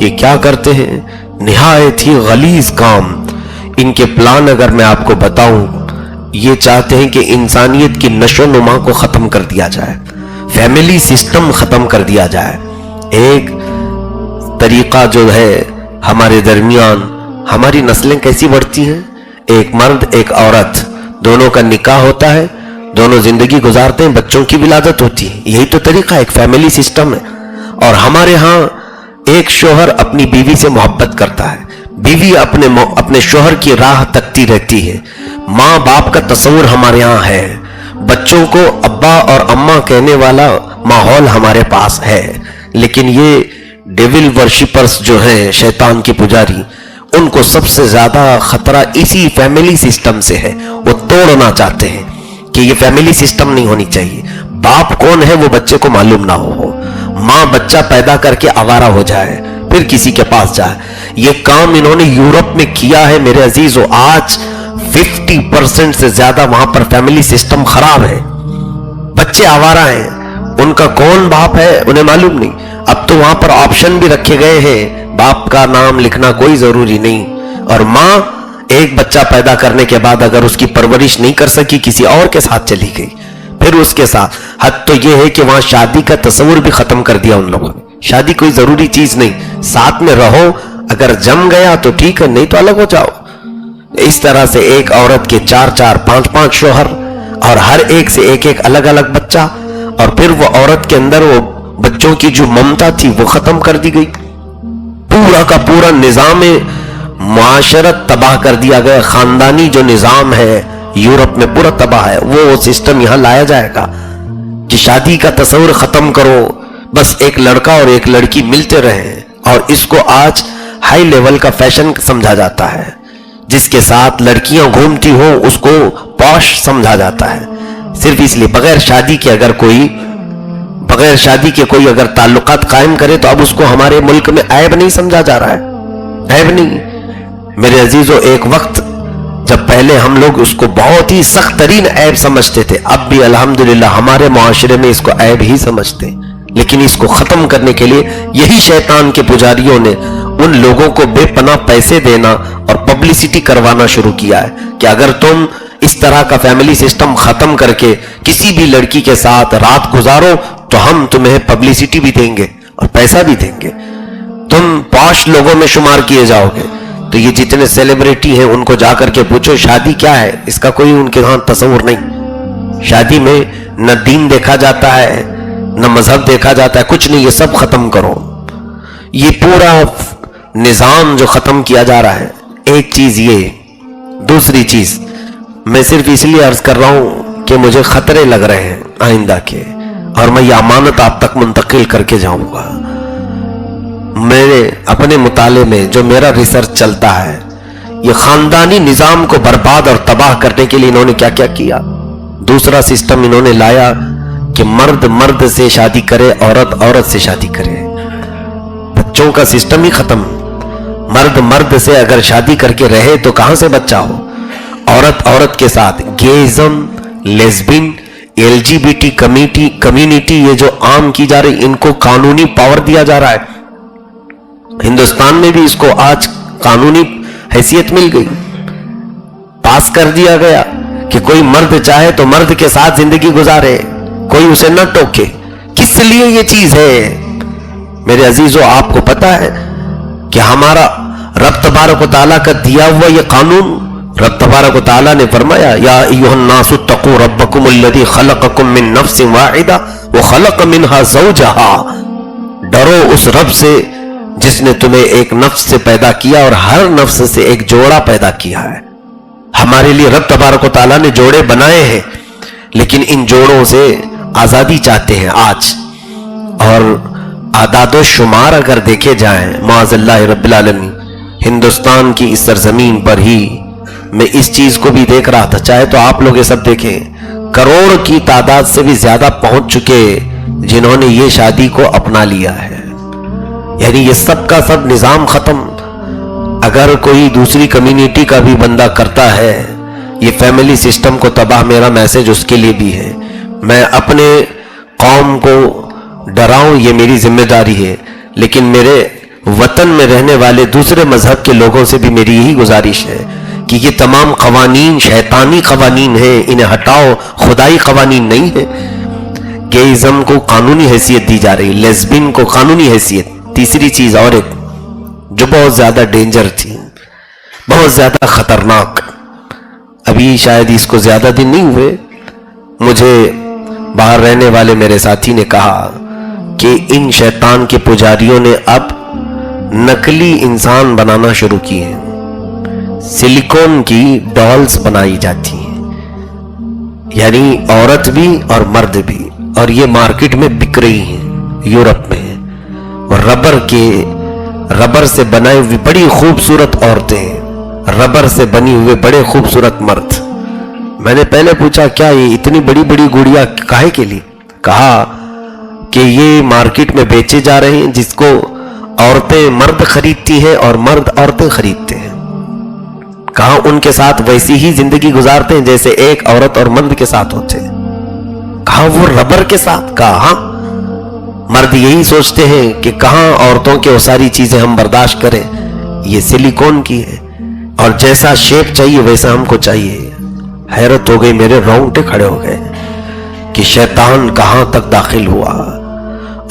یہ کیا کرتے ہیں؟ نہایت ہی غلیظ کام. ان کے پلان اگر میں آپ کو بتاؤں، یہ چاہتے ہیں کہ انسانیت کی نشو نما کو ختم کر دیا جائے، فیملی سسٹم ختم کر دیا جائے. ایک طریقہ جو ہے ہمارے درمیان، ہماری نسلیں کیسی بڑھتی ہیں، ایک مرد ایک عورت، دونوں کا نکاح ہوتا ہے، دونوں زندگی گزارتے ہیں، بچوں کی ولادت ہوتی ہے. یہی تو طریقہ ایک فیملی سسٹم ہے. اور ہمارے ہاں ایک شوہر اپنی بیوی سے محبت کرتا ہے، بیوی اپنے شوہر کی راہ تکتی رہتی ہے. ماں باپ کا تصور ہمارے ہاں ہے، بچوں کو ابا اور اماں کہنے والا ماحول ہمارے پاس ہے. لیکن یہ ڈیول ورشپرز جو ہیں، شیطان کے پجاری، ان کو سب سے زیادہ خطرہ اسی فیملی سسٹم سے ہے. وہ توڑنا چاہتے ہیں کہ یہ فیملی سسٹم نہیں ہونی چاہیے. باپ کون ہے وہ بچے کو معلوم نہ ہو، ماں بچہ پیدا کر کے آوارہ ہو جائے، پھر کسی کے پاس جائے. یہ کام انہوں نے یورپ میں کیا ہے میرے عزیزو. آج 50% سے زیادہ وہاں پر فیملی سسٹم خراب ہے، بچے آوارہ ہیں، ان کا کون باپ ہے انہیں معلوم نہیں. اب تو وہاں پر آپشن بھی رکھے گئے ہیں، باپ کا نام لکھنا کوئی ضروری نہیں. اور ماں ایک بچہ پیدا کرنے کے بعد اگر اس کی پرورش نہیں کر سکی، کسی اور کے ساتھ چلی گئی، پھر اس کے ساتھ. حد تو یہ ہے کہ وہاں شادی کا تصور بھی ختم کر دیا ان لوگوں نے. شادی کوئی ضروری چیز نہیں، ساتھ میں رہو، اگر جم گیا تو ٹھیک ہے، نہیں تو الگ ہو جاؤ. اس طرح سے ایک عورت کے 4 5 شوہر، اور ہر ایک سے ایک الگ الگ بچہ. اور پھر وہ عورت کے اندر وہ بچوں کی جو ممتا تھی وہ ختم کر دی گئی. پورا کا پورا نظام معاشرت تباہ کر دیا گیا. خاندانی جو نظام ہے یورپ میں پورا تباہ ہے. وہ سسٹم یہاں لایا جائے گا کہ شادی کا تصور ختم کرو، بس ایک لڑکا اور ایک لڑکی ملتے رہیں. اور اس کو آج ہائی لیول کا فیشن سمجھا جاتا ہے. جس کے ساتھ لڑکیاں گھومتی ہوں اس کو پوش سمجھا جاتا ہے، صرف اس لیے بغیر شادی کے کوئی اگر تعلقات قائم کرے تو اب اس کو ہمارے ملک میں عیب نہیں سمجھا جا رہا ہے. عیب نہیں میرے عزیزو. ایک وقت جب پہلے ہم لوگ اس کو بہت ہی سخت ترین عیب سمجھتے تھے، اب بھی الحمدللہ ہمارے معاشرے میں اس کو عیب ہی سمجھتے. لیکن اس کو ختم کرنے کے لیے یہی شیطان کے پجاریوں نے ان لوگوں کو بے پناہ پیسے دینا اور پبلسٹی کروانا شروع کیا ہے کہ اگر تم اس طرح کا فیملی سسٹم ختم کر کے کسی بھی لڑکی کے ساتھ رات گزارو تو ہم تمہیں پبلسٹی بھی دیں گے اور پیسہ بھی دیں گے، تم پوش لوگوں میں شمار کیے جاؤ گے. تو یہ جتنے سیلیبریٹی ہیں ان کو جا کر کے پوچھو شادی کیا ہے، اس کا کوئی ان کے ہاں تصور نہیں. شادی میں نہ دین دیکھا جاتا ہے نہ مذہب دیکھا جاتا ہے، کچھ نہیں. یہ سب ختم کرو. یہ پورا نظام جو ختم کیا جا رہا ہے. ایک چیز یہ، دوسری چیز میں صرف اس لیے عرض کر رہا ہوں کہ مجھے خطرے لگ رہے ہیں آئندہ کے، اور میں یہ امانت آپ تک منتقل کر کے جاؤں گا. میرے اپنے مطالعے میں جو میرا ریسرچ چلتا ہے، یہ خاندانی نظام کو برباد اور تباہ کرنے کے لیے انہوں نے کیا کیا کیا. دوسرا سسٹم انہوں نے لایا کہ مرد مرد سے شادی کرے، عورت عورت سے شادی کرے. بچوں کا سسٹم ہی ختم. مرد مرد سے اگر شادی کر کے رہے تو کہاں سے بچہ ہو. عورت عورت کے ساتھ گیزم، لیزبین، LGBT کمیونٹی یہ جو عام کی جا رہی، ان کو قانونی پاور دیا جا رہا ہے. ہندوستان میں بھی اس کو آج قانونی حیثیت مل گئی، پاس کر دیا گیا کہ کوئی مرد چاہے تو مرد کے ساتھ زندگی گزارے، کوئی اسے نہ ٹوکے. کس لیے یہ چیز ہے میرے عزیزو؟ آپ کو پتا ہے کہ ہمارا رب تبارک و تعالیٰ کا دیا ہوا یہ قانون، رب تبارک و تعالیٰ نے فرمایا یا ایھا الناس اتقوا ربکم الذی خلقکم من نفس واحدہ وخلق منها زوجہا. ڈرو اس رب سے جس نے تمہیں ایک نفس سے پیدا کیا اور ہر نفس سے ایک جوڑا پیدا کیا ہے. ہمارے لیے رب تبارک و تعالیٰ نے جوڑے بنائے ہیں، لیکن ان جوڑوں سے آزادی چاہتے ہیں آج. اور اعداد و شمار اگر دیکھے جائیں معاذ اللہ رب العالمین، ہندوستان کی اس سرزمین پر ہی میں اس چیز کو بھی دیکھ رہا تھا، چاہے تو آپ لوگ یہ سب دیکھیں، کروڑ کی تعداد سے بھی زیادہ پہنچ چکے جنہوں نے یہ شادی کو اپنا لیا ہے. یعنی یہ سب کا سب نظام ختم. اگر کوئی دوسری کمیونٹی کا بھی بندہ کرتا ہے یہ فیملی سسٹم کو تباہ، میرا میسج اس کے لیے بھی ہے. میں اپنے قوم کو ڈراؤں، یہ میری ذمہ داری ہے، لیکن میرے وطن میں رہنے والے دوسرے مذہب کے لوگوں سے بھی میری یہی گزارش ہے کہ یہ تمام قوانین شیطانی قوانین ہیں، انہیں ہٹاؤ، خدائی قوانین نہیں ہیں۔ گیزم کو قانونی حیثیت دی جا رہی، لیزبین کو قانونی حیثیت۔ تیسری چیز اور ایک جو بہت زیادہ ڈینجر تھی، بہت زیادہ خطرناک، ابھی شاید اس کو زیادہ دن نہیں ہوئے، مجھے باہر رہنے والے میرے ساتھی نے کہا کہ ان شیطان کے پجاریوں نے اب نقلی انسان بنانا شروع کیے ہیں، سلیکون کی ڈالز بنائی جاتی ہیں، یعنی عورت بھی اور مرد بھی، اور یہ مارکیٹ میں بک رہی ہیں یورپ میں، اور ربر سے بنائے ہوئے بڑی خوبصورت عورتیں، ربر سے بنی ہوئے بڑے خوبصورت مرد۔ میں نے پہلے پوچھا کیا یہ اتنی بڑی بڑی گڑیا کاہے کے لیے؟ کہا کہ یہ مارکیٹ میں بیچے جا رہے ہیں، جس کو عورتیں مرد خریدتی ہیں اور مرد عورتیں خریدتے ہیں۔ کہا ان کے ساتھ ویسی ہی زندگی گزارتے ہیں جیسے ایک عورت اور مرد کے ساتھ ہوتے ہیں۔ کہا وہ ربر کے ساتھ؟ کہا ہاں، مرد یہی سوچتے ہیں کہ کہاں عورتوں کے وہ ساری چیزیں ہم برداشت کریں، یہ سلیکون کی ہے، اور جیسا شیپ چاہیے ویسا ہم کو چاہیے۔ حیرت ہو گئی، میرے رونگٹے کھڑے ہو گئے کہ شیطان کہاں تک داخل ہوا،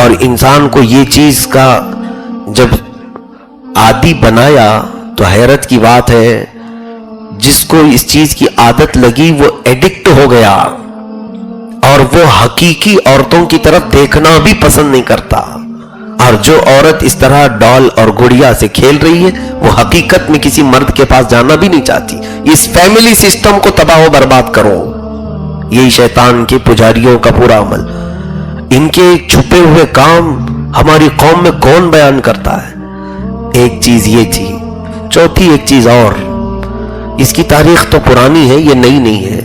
اور انسان کو یہ چیز کا جب عادی بنایا تو حیرت کی بات ہے، جس کو اس چیز کی عادت لگی وہ ایڈکٹ ہو گیا، اور وہ حقیقی عورتوں کی طرف دیکھنا بھی پسند نہیں کرتا، اور جو عورت اس طرح ڈال اور گڑیا سے کھیل رہی ہے وہ حقیقت میں کسی مرد کے پاس جانا بھی نہیں چاہتی۔ اس فیملی سسٹم کو تباہ و برباد کرو، یہی شیطان کے پجاریوں کا پورا عمل۔ ان کے چھپے ہوئے کام ہماری قوم میں کون بیان کرتا ہے؟ ایک چیز یہ تھی، چوتھی ایک چیز اور، اس کی تاریخ تو پرانی ہے، یہ نئی نہیں ہے۔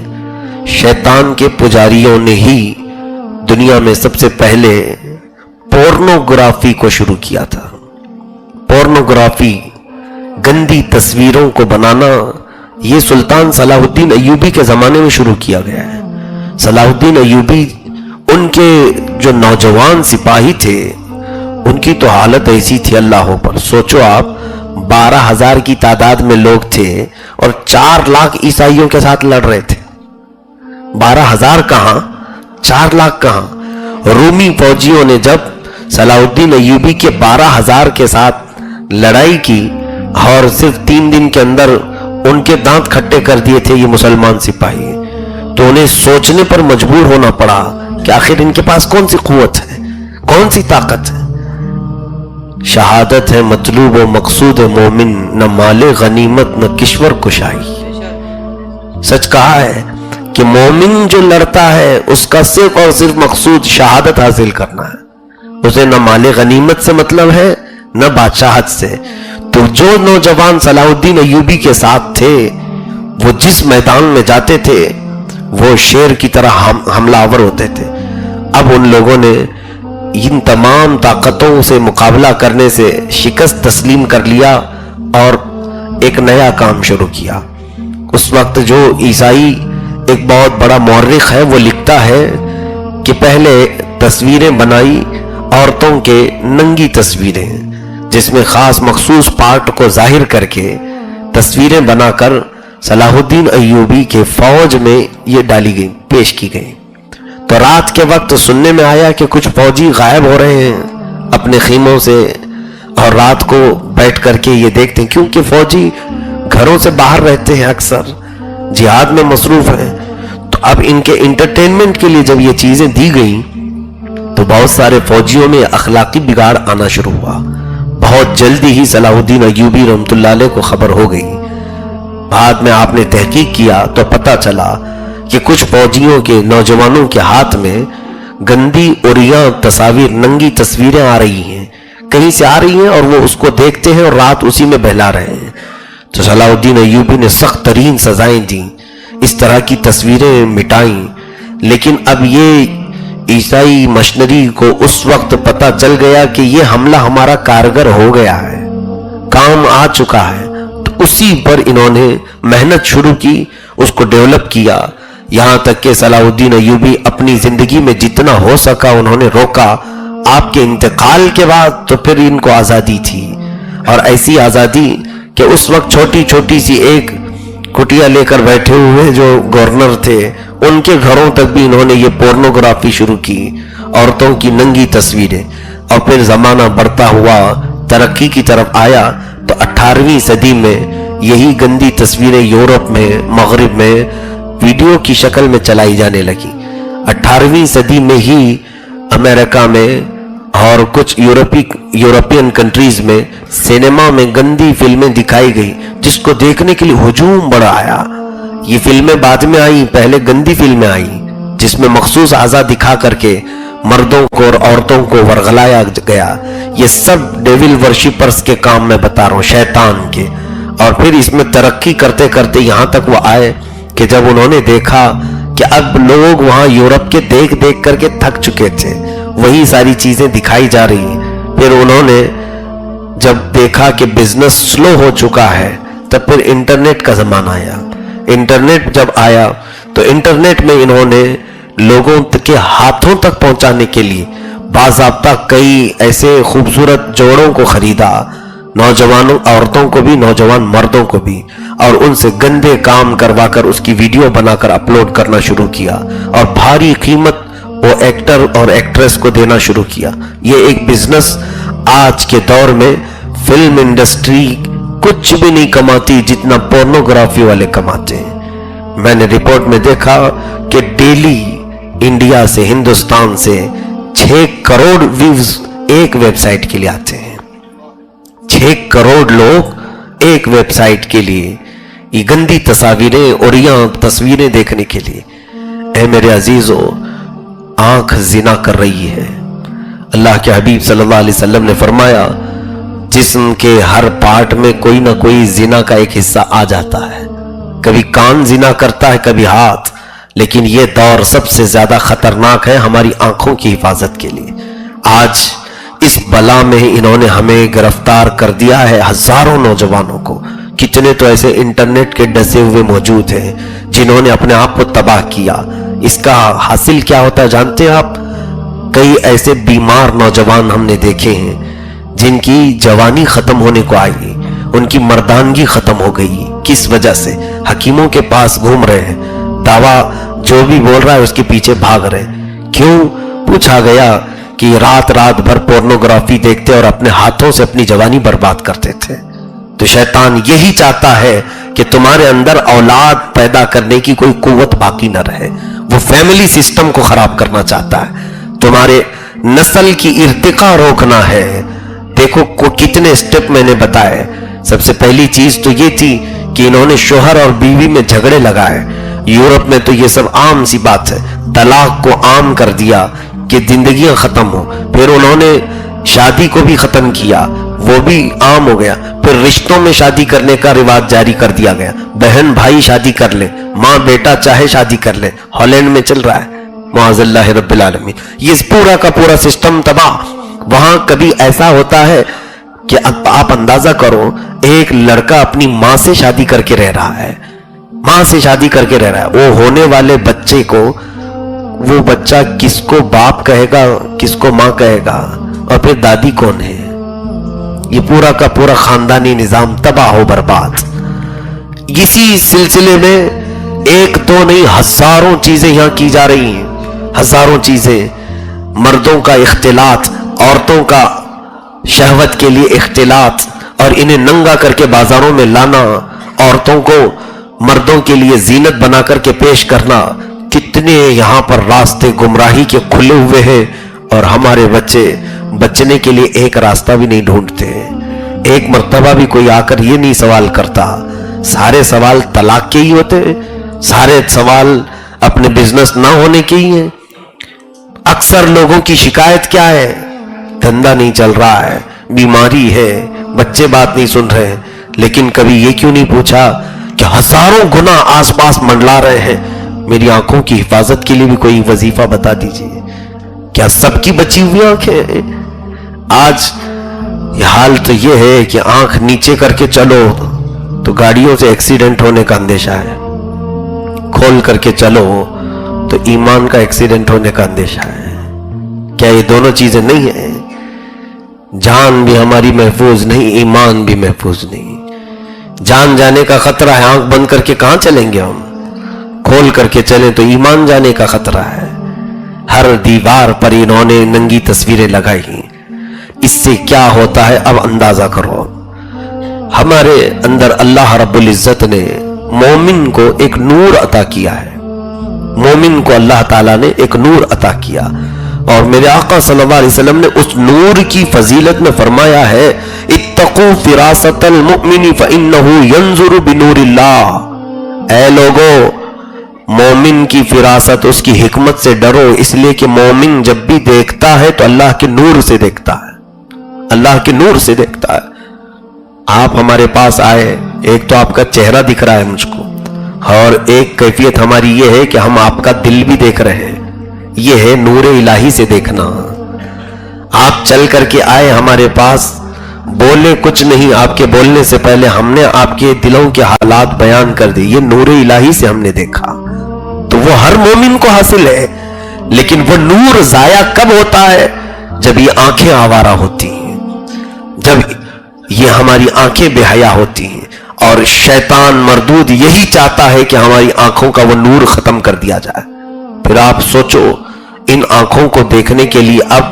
شیطان کے پجاریوں نے ہی دنیا میں سب سے پہلے پورنوگرافی کو شروع کیا تھا۔ پورنوگرافی، گندی تصویروں کو بنانا، یہ سلطان صلاح الدین ایوبی کے زمانے میں شروع کیا گیا ہے۔ صلاح الدین ایوبی، ان کے جو نوجوان سپاہی تھے ان کی تو حالت ایسی تھی، اللہ پر سوچو آپ، 12,000 کی تعداد میں لوگ تھے اور 4 لاکھ عیسائیوں کے ساتھ لڑ رہے تھے۔ 12,000 کہاں، 4 لاکھ کہاں؟ رومی فوجیوں نے جب صلاح الدین ایوبی کے 12,000 کے ساتھ لڑائی کی اور صرف 3 دن کے اندر ان کے دانت کھٹے کر دیے تھے یہ مسلمان سپاہی، تو انہیں سوچنے پر مجبور ہونا پڑا کہ آخر ان کے پاس کون سی قوت ہے، کون سی طاقت ہے؟ شہادت ہے مطلوب و مقصود مومن، نہ مال غنیمت نہ کشور کشائی۔ سچ کہا ہے کہ مومن جو لڑتا ہے اس کا صرف اور صرف مقصود شہادت حاصل کرنا ہے، اسے نہ مال غنیمت سے مطلب ہے نہ بادشاہت سے۔ تو جو نوجوان صلاح الدین ایوبی کے ساتھ تھے وہ جس میدان میں جاتے تھے وہ شیر کی طرح حملہ آور ہوتے تھے۔ اب ان لوگوں نے ان تمام طاقتوں سے مقابلہ کرنے سے شکست تسلیم کر لیا اور ایک نیا کام شروع کیا۔ اس وقت جو عیسائی ایک بہت بڑا مورخ ہے وہ لکھتا ہے کہ پہلے تصویریں بنائی عورتوں کے ننگی تصویریں، جس میں خاص مخصوص پارٹ کو ظاہر کر کے تصویریں بنا کر صلاح الدین ایوبی کے فوج میں یہ ڈالی گئی، پیش کی گئی۔ تو رات کے وقت سننے میں آیا کہ کچھ فوجی غائب ہو رہے ہیں اپنے خیموں سے، اور رات کو بیٹھ کر کے یہ دیکھتے ہیں، کیونکہ فوجی گھروں سے باہر رہتے ہیں، اکثر جہاد میں مصروف ہیں۔ تو اب ان کے انٹرٹینمنٹ کے لیے جب یہ چیزیں دی گئیں تو بہت سارے فوجیوں میں اخلاقی بگاڑ آنا شروع ہوا۔ بہت جلدی ہی صلاح الدین ایوبی رحمۃ اللہ علیہ کو خبر ہو گئی۔ بعد میں آپ نے تحقیق کیا تو پتہ چلا کہ کچھ فوجیوں کے نوجوانوں کے ہاتھ میں گندی عریاں تصاویر، ننگی تصویریں آ رہی ہیں، کہیں سے آ رہی ہیں، اور وہ اس کو دیکھتے ہیں اور رات اسی میں بہلا رہے ہیں۔ تو صلاح الدین ایوبی نے سخت ترین سزائیں دیں، اس طرح کی تصویریں مٹائیں۔ لیکن اب یہ عیسائی مشنری کو اس وقت پتہ چل گیا کہ یہ حملہ ہمارا کارگر ہو گیا ہے، کام آ چکا ہے، تو اسی پر انہوں نے محنت شروع کی، اس کو ڈیولپ کیا، یہاں تک کہ صلاح الدین ایوبی اپنی زندگی میں جتنا ہو سکا انہوں نے روکا۔ آپ کے انتقال کے بعد تو پھر ان کو آزادی تھی، اور ایسی آزادی کہ اس وقت چھوٹی چھوٹی سی ایک کٹیا لے کر بیٹھے ہوئے جو گورنر تھے ان کے گھروں تک بھی انہوں نے یہ پورنوگرافی شروع کی، عورتوں کی ننگی تصویریں۔ اور پھر زمانہ بڑھتا ہوا ترقی کی طرف آیا تو 18ویں صدی میں یہی گندی تصویریں یورپ میں، مغرب میں ویڈیو کی شکل میں چلائی جانے لگی۔ 18ویں صدی میں ہی امریکہ میں اور کچھ یورپین کنٹریز میں سینما میں گندی فلمیں دکھائی گئی، جس کو دیکھنے کے لیے ہجوم بڑا آیا۔ یہ فلمیں بعد میں آئیں، پہلے گندی فلمیں آئیں جس میں مخصوص اعضاء دکھا کر کے مردوں کو اور عورتوں کو ورغلایا گیا۔ یہ سب ڈیول ورشپرز کے کام میں بتا رہا ہوں، شیطان کے۔ اور پھر اس میں ترقی کرتے کرتے یہاں تک وہ آئے کہ جب انہوں نے دیکھا کہ اب لوگ وہاں یورپ کے دیکھ دیکھ کر کے تھک چکے تھے، وہی ساری چیزیں دکھائی جا رہی ہیں، پھر انہوں نے جب دیکھا کہ بزنس سلو ہو چکا ہے تب پھر انٹرنیٹ کا زمانہ آیا۔ انٹرنیٹ جب آیا تو انٹرنیٹ میں انہوں نے لوگوں کے ہاتھوں تک پہنچانے کے لیے باضابطہ کئی ایسے خوبصورت جوڑوں کو خریدا، نوجوانوں عورتوں کو بھی، نوجوان مردوں کو بھی، اور ان سے گندے کام کروا کر اس کی ویڈیو بنا کر اپلوڈ کرنا شروع کیا اور بھاری قیمت وہ ایکٹر اور ایکٹریس کو دینا شروع کیا۔ یہ ایک بزنس آج کے دور میں فلم انڈسٹری کچھ بھی نہیں کماتی جتنا پورنوگرافی والے کماتے ہیں۔ میں نے رپورٹ میں دیکھا کہ ڈیلی انڈیا سے، ہندوستان سے 6 کروڑ ویوز ایک ویب سائٹ کے لیے آتے ہیں۔ 6 کروڑ لوگ ایک ویب سائٹ کے لیے یہ گندی تصاویریں اور تصویریں دیکھنے کے لیے۔ اے میرے عزیزو، آنکھ زنا کر رہی ہے۔ اللہ کے حبیب صلی اللہ علیہ وسلم نے فرمایا جسم کے ہر پارٹ میں کوئی نہ کوئی زنا کا ایک حصہ آ جاتا ہے۔ کبھی کان زنا کرتا ہے، کبھی ہاتھ، لیکن یہ دور سب سے زیادہ خطرناک ہے ہماری آنکھوں کی حفاظت کے لیے۔ آج اس بلا میں انہوں نے ہمیں گرفتار کر دیا ہے، ہزاروں نوجوانوں کو۔ کتنے تو ایسے انٹرنیٹ کے ڈسے ہوئے موجود ہیں جنہوں نے اپنے آپ کو تباہ کیا۔ اس کا حاصل کیا ہوتا ہے جانتے ہیں آپ؟ کئی ایسے بیمار نوجوان ہم نے دیکھے ہیں جن کی جوانی ختم ہونے کو آئی، ان کی مردانگی ختم ہو گئی۔ کس وجہ سے؟ حکیموں کے پاس گھوم رہے ہیں، دعویٰ جو بھی بول رہا ہے اس کے پیچھے بھاگ رہے ہیں۔ کیوں؟ پوچھا گیا کہ رات رات بھر پورنوگرافی دیکھتے اور اپنے ہاتھوں سے اپنی جوانی برباد کرتے تھے۔ تو شیطان یہی چاہتا ہے کہ تمہارے اندر اولاد پیدا کرنے کی کوئی قوت باقی نہ رہے۔ وہ فیملی سسٹم کو خراب کرنا چاہتا ہے، تمہارے نسل کی ارتقاء روکنا ہے۔ دیکھو کتنے سٹیپ میں نے بتائے۔ سب سے پہلی چیز تو یہ تھی کہ انہوں نے شوہر اور بیوی میں جھگڑے لگائے۔ یورپ میں تو یہ سب عام سی بات ہے، طلاق کو عام کر دیا کہ زندگیاں ختم ہو۔ پھر انہوں نے شادی کو بھی ختم کیا، وہ بھی عام ہو گیا۔ پھر رشتوں میں شادی کرنے کا رواج جاری کر دیا گیا، بہن بھائی شادی کر لیں، ماں بیٹا چاہے شادی کر لیں۔ ہالینڈ میں چل رہا ہے، معاذ اللہ رب العالمین۔ یہ پورا کا پورا سسٹم تباہ۔ وہاں کبھی ایسا ہوتا ہے کہ آپ اندازہ کرو، ایک لڑکا اپنی ماں سے شادی کر کے رہ رہا ہے، ماں سے شادی کر کے رہ رہا ہے۔ وہ ہونے والے بچے کو، وہ بچہ کس کو باپ کہے گا، کس کو ماں کہے گا، اور پھر دادی کون ہے؟ یہ پورا کا پورا خاندانی نظام تباہ و برباد۔ اسی سلسلے میں ایک تو نہیں، ہزاروں چیزیں یہاں کی جا رہی ہیں، ہزاروں چیزیں۔ مردوں کا اختلاط، عورتوں کا شہوت کے لیے اختلاط، اور انہیں ننگا کر کے بازاروں میں لانا، عورتوں کو مردوں کے لیے زینت بنا کر کے پیش کرنا۔ کتنے یہاں پر راستے گمراہی کے کھلے ہوئے ہیں، اور ہمارے بچے بچنے کے لیے ایک راستہ بھی نہیں ڈھونڈتے۔ ایک مرتبہ بھی کوئی آ کر یہ نہیں سوال کرتا۔ سارے سوال طلاق کے ہی ہوتے ہیں، سارے سوال اپنے بزنس نہ ہونے کے ہی ہیں۔ اکثر لوگوں کی شکایت کیا ہے؟ دھندا نہیں چل رہا ہے، بیماری ہے، بچے بات نہیں سن رہے ہیں۔ لیکن کبھی یہ کیوں نہیں پوچھا کہ ہزاروں گناہ آس پاس منڈلا رہے ہیں، میری آنکھوں کی حفاظت کے لیے بھی کوئی وظیفہ بتا دیجیے۔ کیا سب کی بچی ہوئی آنکھیں ہیں؟ آج یہ حال تو یہ ہے کہ آنکھ نیچے کر کے چلو تو گاڑیوں سے ایکسیڈنٹ ہونے کا اندیشہ ہے، کھول کر کے چلو تو ایمان کا ایکسیڈنٹ ہونے کا اندیشہ ہے۔ کیا یہ دونوں چیزیں نہیں ہیں؟ جان بھی ہماری محفوظ نہیں، ایمان بھی محفوظ نہیں. جان جانے کا خطرہ ہے، آنکھ بند کر کے کہاں چلیں گے ہم؟ کھول کر کے چلیں تو ایمان جانے کا خطرہ ہے. ہر دیوار پر انہوں نے ننگی تصویریں لگائی. اس سے کیا ہوتا ہے اب اندازہ کرو. ہمارے اندر اللہ رب العزت نے مومن کو ایک نور عطا کیا ہے. مومن کو اللہ تعالیٰ نے ایک نور عطا کیا، اور میرے آقا صلی اللہ علیہ وسلم نے اس نور کی فضیلت میں فرمایا ہے اتقوا فراست المؤمن فإنه ينظر بنور اللہ. اے لوگو، مومن کی فراست، اس کی حکمت سے ڈرو، اس لیے کہ مومن جب بھی دیکھتا ہے تو اللہ کے نور سے دیکھتا ہے، اللہ کے نور سے دیکھتا ہے. آپ ہمارے پاس آئے، ایک تو آپ کا چہرہ دکھ رہا ہے مجھ کو، اور ایک کیفیت ہماری یہ ہے کہ ہم آپ کا دل بھی دیکھ رہے ہیں. یہ ہے نور الہی سے دیکھنا. آپ چل کر کے آئے ہمارے پاس، بولے کچھ نہیں، آپ کے بولنے سے پہلے ہم نے آپ کے دلوں کے حالات بیان کر دی. یہ نور الہی سے ہم نے دیکھا. تو وہ ہر مومن کو حاصل ہے، لیکن وہ نور ضائع کب ہوتا ہے؟ جب یہ آنکھیں آوارہ ہوتی ہیں، جب یہ ہماری آنکھیں بے حیا ہوتی ہیں. اور شیطان مردود یہی چاہتا ہے کہ ہماری آنکھوں کا وہ نور ختم کر دیا جائے. پھر آپ سوچو، ان آنکھوں کو دیکھنے کے لیے اب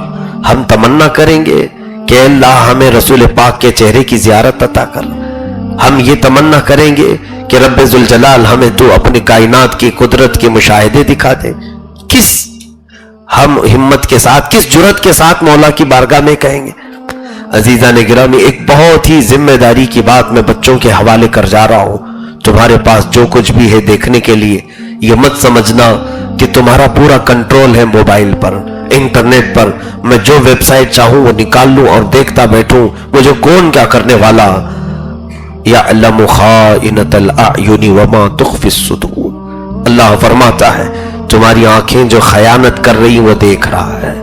ہم تمنا کریں گے کہ اللہ ہمیں رسول پاک کے چہرے کی زیارت عطا کر. ہم یہ تمنا کریں گے کہ رب ذوالجلال ہمیں تو اپنی کائنات کی قدرت کے مشاہدے دکھا دے. کس ہم ہمت کے ساتھ، کس جرأت کے ساتھ مولا کی بارگاہ میں کہیں گے؟ عزیزان گرامی، ایک بہت ہی ذمہ داری کی بات میں بچوں کے حوالے کر جا رہا ہوں. تمہارے پاس جو کچھ بھی ہے دیکھنے کے لیے، یہ مت سمجھنا کہ تمہارا پورا کنٹرول ہے موبائل پر، انٹرنیٹ پر. میں جو ویب سائٹ چاہوں وہ نکال لوں اور دیکھتا بیٹھوں، مجھے کون کیا کرنے والا. یعلم خائنۃ الاعین وما تخفی الصدور. اللہ فرماتا ہے تمہاری آنکھیں جو خیانت کر رہی وہ دیکھ رہا ہے.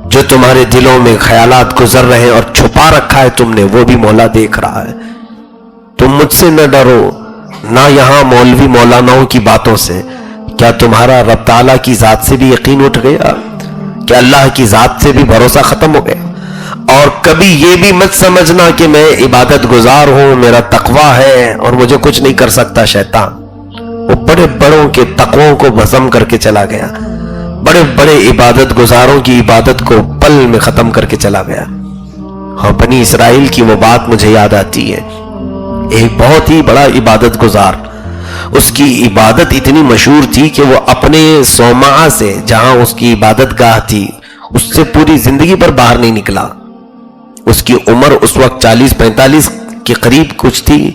جو تمہارے دلوں میں خیالات گزر رہے ہیں اور چھپا رکھا ہے تم نے، وہ بھی مولا دیکھ رہا ہے. تم مجھ سے نہ ڈرو، نہ یہاں مولوی مولاناؤں کی باتوں سے. کیا تمہارا رب تعالیٰ کی ذات سے بھی یقین اٹھ گیا؟ کیا اللہ کی ذات سے بھی بھروسہ ختم ہو گیا؟ اور کبھی یہ بھی مت سمجھنا کہ میں عبادت گزار ہوں، میرا تقویٰ ہے اور مجھے کچھ نہیں کر سکتا شیطان. وہ بڑے بڑوں کے تقووں کو بھسم کر کے چلا گیا، بڑے بڑے عبادت گزاروں کی عبادت کو پل میں ختم کر کے چلا گیا. ہاں، بنی اسرائیل کی وہ بات مجھے یاد آتی ہے. ایک بہت ہی بڑا عبادت گزار، اس کی عبادت اتنی مشہور تھی کہ وہ اپنے صومعہ سے، جہاں اس کی عبادت گاہ تھی، اس سے پوری زندگی پر باہر نہیں نکلا. اس کی عمر اس وقت 40-45 کے قریب کچھ تھی.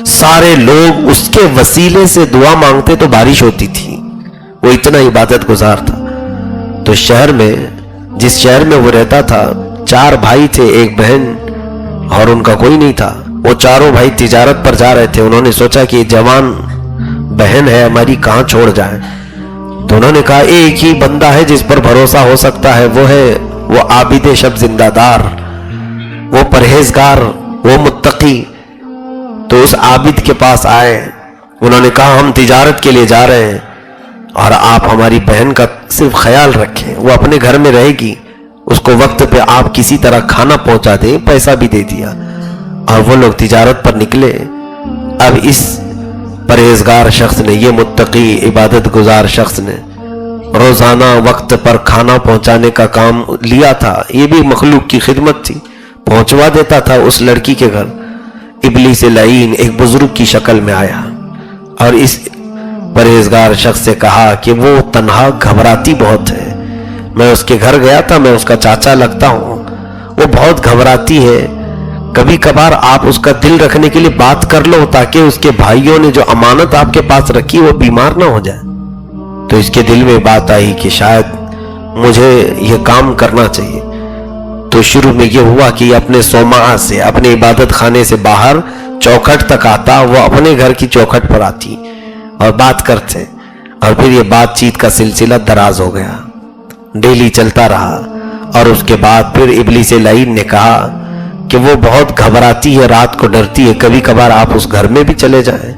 سارے لوگ اس کے وسیلے سے دعا مانگتے تو بارش ہوتی تھی. وہ اتنا عبادت گزار تھا. تو شہر میں، جس شہر میں وہ رہتا تھا، 4 بھائی تھے، ایک بہن، اور ان کا کوئی نہیں تھا. وہ چاروں بھائی تجارت پر جا رہے تھے. انہوں نے سوچا کہ جوان بہن ہے ہماری، کہاں چھوڑ جائیں. تو انہوں نے کہا ایک ہی بندہ ہے جس پر بھروسہ ہو سکتا ہے، وہ ہے وہ عابد شب زندہ دار، وہ پرہیزگار، وہ متقی. تو اس عابد کے پاس آئے. انہوں نے کہا ہم تجارت کے لیے جا رہے ہیں اور آپ ہماری بہن کا صرف خیال رکھیں، وہ اپنے گھر میں رہے گی، اس کو وقت پہ آپ کسی طرح کھانا پہنچا دیں. پیسہ بھی دے دیا اور وہ لوگ تجارت پر نکلے. اب اس پرہیزگار شخص نے، یہ متقی عبادت گزار شخص نے روزانہ وقت پر کھانا پہنچانے کا کام لیا تھا. یہ بھی مخلوق کی خدمت تھی، پہنچوا دیتا تھا اس لڑکی کے گھر. ابلیس لعین ایک بزرگ کی شکل میں آیا اور اس پرہیزگار شخص سے کہا کہ وہ تنہا گھبراتی بہت ہے. میں اس کے گھر گیا تھا، میں اس کا چاچا لگتا ہوں، وہ بہت گھبراتی ہے. کبھی کبھار آپ اس کا دل رکھنے کے لیے بات کر لو تاکہ اس کے بھائیوں نے جو امانت آپ کے پاس رکھی وہ بیمار نہ ہو جائے. تو اس کے دل میں بات آئی کہ شاید مجھے یہ کام کرنا چاہیے. تو شروع میں یہ ہوا کہ اپنے صومعہ سے، اپنے عبادت خانے سے باہر چوکھٹ تک آتا، وہ اپنے گھر کی چوکھٹ پر آتی اور بات کرتے. اور پھر یہ بات چیت کا سلسلہ دراز ہو گیا، ڈیلی چلتا رہا. اور اس کے بعد پھر ابلیس لعین نے کہا کہ وہ بہت گھبراتی ہے، رات کو ڈرتی ہے، کبھی کبھار آپ اس گھر میں بھی چلے جائیں.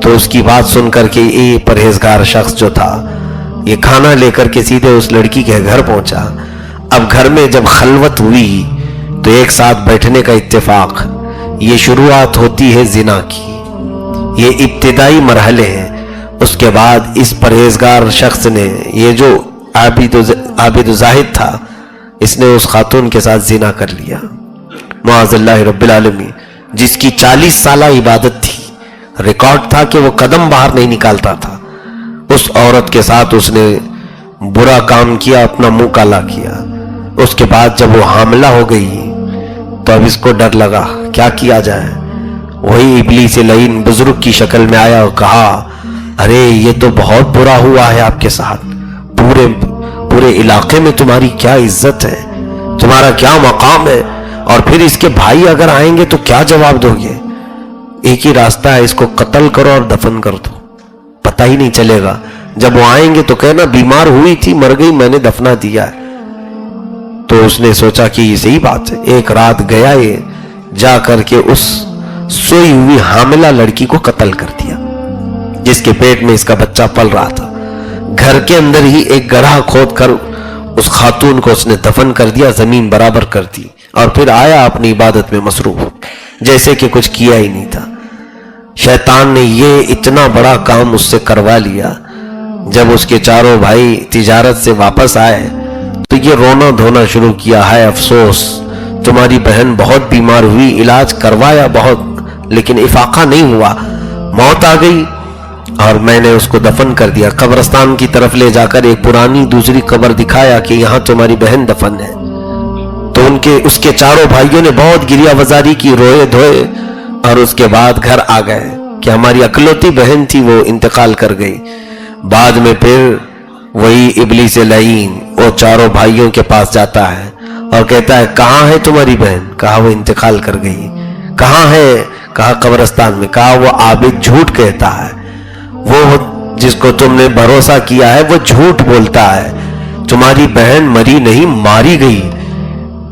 تو اس کی بات سن کر کے یہ پرہیزگار شخص جو تھا، یہ کھانا لے کر کے سیدھے اس لڑکی کے گھر پہنچا. اب گھر میں جب خلوت ہوئی تو ایک ساتھ بیٹھنے کا اتفاق، یہ شروعات ہوتی ہے زنا کی، یہ ابتدائی مرحلے ہیں۔ اس کے بعد اس پرہیزگار شخص نے، یہ جو عابد و زاہد تھا، اس نے اس خاتون کے ساتھ زنا کر لیا، معاذ اللہ رب العالمین، جس کی 40 سالہ عبادت تھی، ریکارڈ تھا کہ وہ قدم باہر نہیں نکالتا تھا۔ اس عورت کے ساتھ اس نے برا کام کیا، اپنا منہ کالا کیا۔ اس کے بعد جب وہ حاملہ ہو گئی تو اب اس کو ڈر لگا کیا کیا جائے۔ وہی ابلیس لعین بزرگ کی شکل میں آیا اور کہا، ارے یہ تو بہت برا ہوا ہے آپ کے ساتھ، پورے علاقے میں تمہاری کیا عزت ہے، تمہارا کیا مقام ہے، اور پھر اس کے بھائی اگر آئیں گے تو کیا جواب دو گے؟ ایک ہی راستہ ہے، اس کو قتل کرو اور دفن کر دو، پتہ ہی نہیں چلے گا۔ جب وہ آئیں گے تو کہنا بیمار ہوئی تھی، مر گئی، میں نے دفنا دیا ہے۔ تو اس نے سوچا کہ یہ صحیح بات ہے۔ ایک رات گیا، یہ جا کر کے اس سوئی ہوئی حاملہ لڑکی کو قتل کر دیا، جس کے پیٹ میں اس کا بچہ پل رہا تھا۔ گھر کے اندر ہی ایک گڑھا کھود کر اس خاتون کو اس نے دفن کر دیا، زمین برابر کر دی، اور پھر آیا اپنی عبادت میں مصروف، جیسے کہ کچھ کیا ہی نہیں تھا۔ شیطان نے یہ اتنا بڑا کام اس سے کروا لیا۔ جب اس کے چاروں بھائی تجارت سے واپس آئے تو یہ رونا دھونا شروع کیا، ہے افسوس تمہاری بہن بہت بیمار ہوئی، علاج کروایا بہت، لیکن افاقہ نہیں ہوا، موت آ گئی اور میں نے اس کو دفن کر دیا۔ قبرستان کی طرف لے جا کر ایک پرانی دوسری قبر دکھایا کہ یہاں تمہاری بہن دفن ہے۔ تو اس کے چاروں بھائیوں نے بہت گریہ وزاری کی، روئے دھوئے، اور اس کے بعد گھر آ گئے کہ ہماری اکلوتی بہن تھی وہ انتقال کر گئی۔ بعد میں پھر وہی ابلیس لعین وہ چاروں بھائیوں کے پاس جاتا ہے اور کہتا ہے، کہاں ہے تمہاری بہن؟ کہا وہ انتقال کر گئی۔ کہاں ہے؟ کہا قبرستان میں۔ کہا وہ عابد جھوٹ کہتا ہے، وہ جس کو تم نے بھروسہ کیا ہے وہ جھوٹ بولتا ہے، تمہاری بہن مری نہیں، ماری گئی،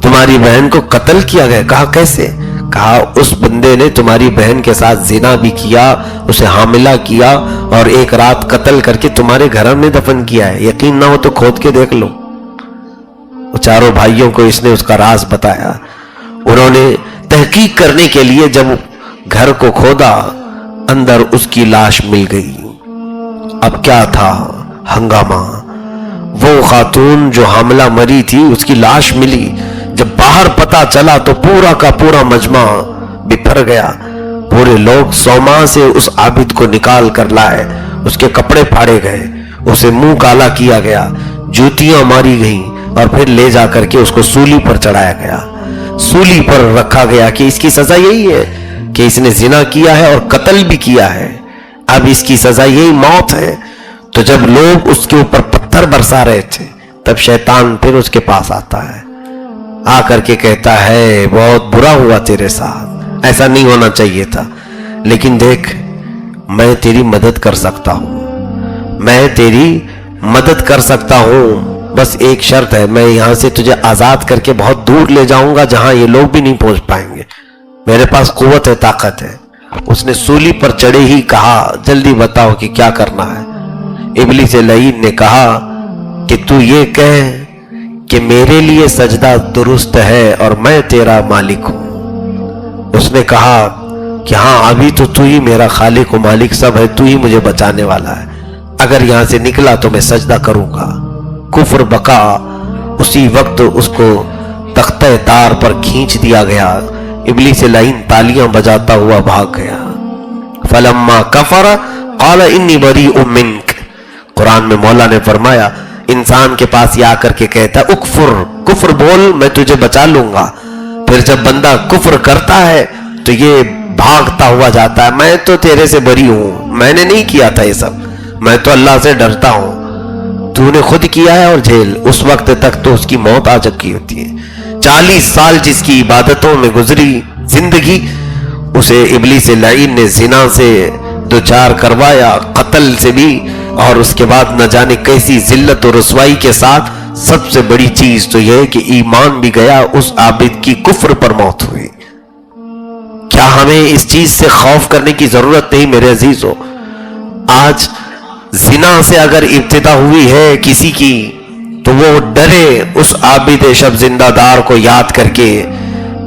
تمہاری بہن کو قتل کیا گیا۔ کہا کیسے؟ کہا اس بندے نے تمہاری بہن کے ساتھ زنا بھی کیا، اسے حاملہ کیا، اور ایک رات قتل کر کے تمہارے گھر میں دفن کیا ہے، یقین نہ ہو تو کھود کے دیکھ لو۔ چاروں بھائیوں کو اس نے اس کا راز بتایا۔ انہوں نے تحقیق کرنے کے لیے جب گھر کو کھودا، اندر اس کی لاش مل گئی۔ اب کیا تھا ہنگامہ، وہ خاتون جو حاملہ مری تھی اس کی لاش ملی۔ جب باہر پتا چلا تو پورا کا پورا مجمع بکھر گیا، پورے لوگ سوما سے اس عابد کو نکال کر لائے، اس کے کپڑے پھاڑے گئے، اسے منہ کالا کیا گیا، جوتیاں ماری گئیں، اور پھر لے جا کر کے اس کو سولی پر چڑھایا گیا، سولی پر رکھا گیا کہ اس کی سزا یہی ہے کہ اس نے زنا کیا ہے اور قتل بھی کیا ہے، اب اس کی سزا یہی موت ہے۔ تو جب لوگ اس کے اوپر پتھر برسا رہے تھے تب شیطان پھر اس کے پاس آتا ہے، آ کر کے کہتا ہے بہت برا ہوا تیرے ساتھ، ایسا نہیں ہونا چاہیے تھا، لیکن دیکھ میں تیری مدد کر سکتا ہوں، میں تیری مدد کر سکتا ہوں، بس ایک شرط ہے، میں یہاں سے تجھے آزاد کر کے بہت دور لے جاؤں گا جہاں یہ لوگ بھی نہیں پہنچ پائیں گے، میرے پاس قوت ہے، طاقت ہے۔ اس نے سولی پر چڑھے ہی کہا جلدی بتاؤ کہ کیا کرنا ہے۔ ابلیس لعین نے کہا کہ تو یہ کہہ کہ میرے لیے سجدہ درست ہے اور میں تیرا مالک ہوں۔ اس نے کہا کہ ہاں ابھی تو ہی میرا خالق و مالک سب ہے، تو ہی مجھے بچانے والا ہے، اگر یہاں سے نکلا تو میں سجدہ کروں گا۔ کفر بکا، اسی وقت اس کو تختہ تار پر کھینچ دیا گیا، ابلیس لعین تالیاں بجاتا ہوا بھاگ گیا۔ فلما کفر قال انی بریء منک، قرآن میں مولا نے فرمایا انسان کے پاس یہ آ کر کے کہتا ہے اکفر، کفر بول میں تجھے بچا لوں گا، پھر جب بندہ کفر کرتا ہے تو یہ بھاگتا ہوا جاتا ہے میں تو تیرے سے بری ہوں، میں نے نہیں کیا تھا یہ سب، میں تو اللہ سے ڈرتا ہوں، تو نے خود کیا ہے اور جھیل۔ اس وقت تک تو اس کی موت آ چکی ہوتی ہے۔ 40 سال جس کی عبادتوں میں گزری زندگی، اسے ابلیس لعین نے زنا سے دوچار کروایا، قتل سے بھی، اور اس کے بعد نہ جانے کیسی ذلت و رسوائی کے ساتھ۔ سب سے بڑی چیز تو یہ ہے کہ ایمان بھی گیا، اس عابد کی کفر پر موت ہوئی۔ کیا ہمیں اس چیز سے خوف کرنے کی ضرورت نہیں میرے عزیزو؟ آج زنا سے اگر ابتدا ہوئی ہے کسی کی تو وہ ڈرے اس عابد شب زندہ دار کو یاد کر کے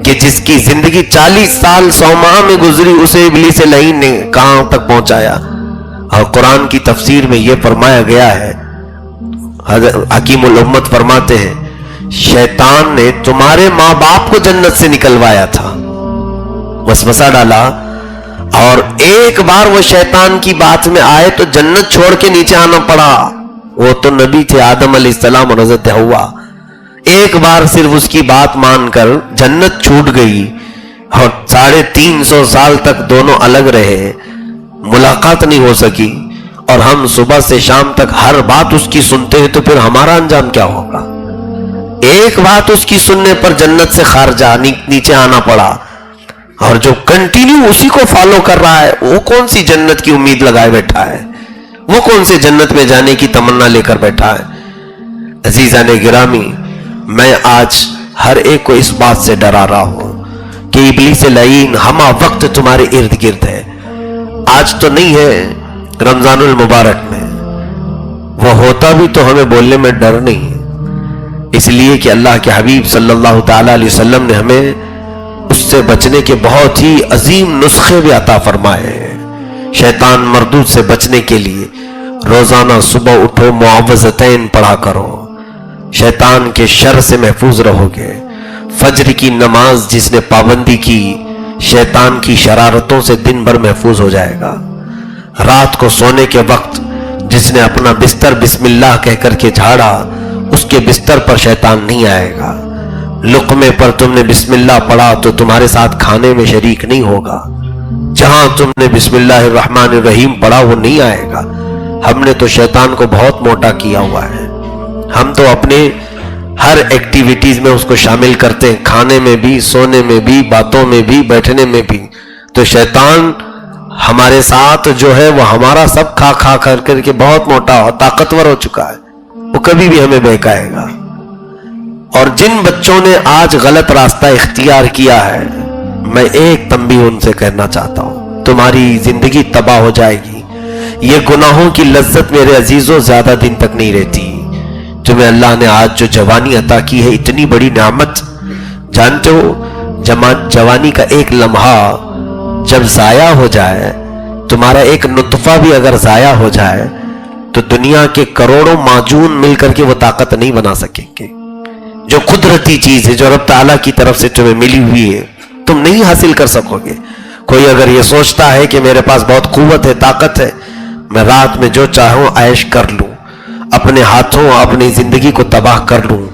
کہ جس کی زندگی 40 سال 100 ماہ میں گزری اسے ابلیس لعین نے کہاں تک پہنچایا. اور قرآن کی تفسیر میں یہ فرمایا گیا ہے، حضرت حکیم الامت فرماتے ہیں شیطان نے تمہارے ماں باپ کو جنت سے نکلوایا تھا، وسوسہ ڈالا، اور ایک بار وہ شیطان کی بات میں آئے تو جنت چھوڑ کے نیچے آنا پڑا. وہ تو نبی تھے آدم علیہ السلام اور حضرت حوا. ایک بار صرف اس کی بات مان کر جنت چھوٹ گئی اور 350 سال تک دونوں الگ رہے، ملاقات نہیں ہو سکی. اور ہم صبح سے شام تک ہر بات اس کی سنتے ہیں تو پھر ہمارا انجام کیا ہوگا؟ ایک بات اس کی سننے پر جنت سے خارجہ نیچے آنا پڑا. اور جو کنٹینیو اسی کو فالو کر رہا ہے وہ کون سی جنت کی امید لگائے بیٹھا ہے؟ وہ کون سے جنت میں جانے کی تمنا لے کر بیٹھا ہے؟ عزیزان گرامی، میں آج ہر ایک کو اس بات سے ڈرا رہا ہوں کہ ابلیس لعین ہمہ وقت تمہارے ارد گرد ہے. آج تو نہیں ہے رمضان المبارک میں، وہ ہوتا بھی تو ہمیں بولنے میں ڈر نہیں ہے، اس لیے کہ اللہ کے حبیب صلی اللہ تعالی علیہ وسلم نے ہمیں اس سے بچنے کے بہت ہی عظیم نسخے بھی عطا فرمائے ہیں. شیطان مردود سے بچنے کے لیے روزانہ صبح اٹھو معوذتین پڑھا کرو، شیطان کے شر سے محفوظ رہو گے. فجر کی نماز جس نے پابندی کی شیطان کی شرارتوں سے دن بھر محفوظ ہو جائے گا. رات کو سونے کے وقت جس نے اپنا بستر بسم اللہ کہہ کر کے جھاڑا اس کے بستر پر شیطان نہیں آئے گا. لقمے پر تم نے بسم اللہ پڑھا تو تمہارے ساتھ کھانے میں شریک نہیں ہوگا. جہاں تم نے بسم اللہ الرحمن الرحیم پڑھا وہ نہیں آئے گا. ہم نے تو شیطان کو بہت موٹا کیا ہوا ہے. ہم تو اپنے ہر ایکٹیویٹیز میں اس کو شامل کرتے ہیں، کھانے میں بھی، سونے میں بھی، باتوں میں بھی، بیٹھنے میں بھی. تو شیطان ہمارے ساتھ جو ہے وہ ہمارا سب کھا کھا کر کے بہت موٹا اور طاقتور ہو چکا ہے، وہ کبھی بھی ہمیں بہکائے گا. اور جن بچوں نے آج غلط راستہ اختیار کیا ہے میں ایک تنبیہ ان سے کہنا چاہتا ہوں، تمہاری زندگی تباہ ہو جائے گی. یہ گناہوں کی لذت میرے عزیزوں زیادہ دن تک نہیں رہتی. تمہیں اللہ نے آج جو جوانی عطا کی ہے اتنی بڑی نعمت، جانتے ہو جوانی کا ایک لمحہ جب ضائع ہو جائے، تمہارا ایک نطفہ بھی اگر ضائع ہو جائے تو دنیا کے کروڑوں معجون مل کر کے وہ طاقت نہیں بنا سکیں گے. جو قدرتی چیز ہے جو رب تعالیٰ کی طرف سے تمہیں ملی ہوئی ہے تم نہیں حاصل کر سکو گے. کوئی اگر یہ سوچتا ہے کہ میرے پاس بہت قوت ہے، طاقت ہے، میں رات میں جو چاہوں عیش کر لوں، اپنے ہاتھوں اپنی زندگی کو تباہ کر لوں،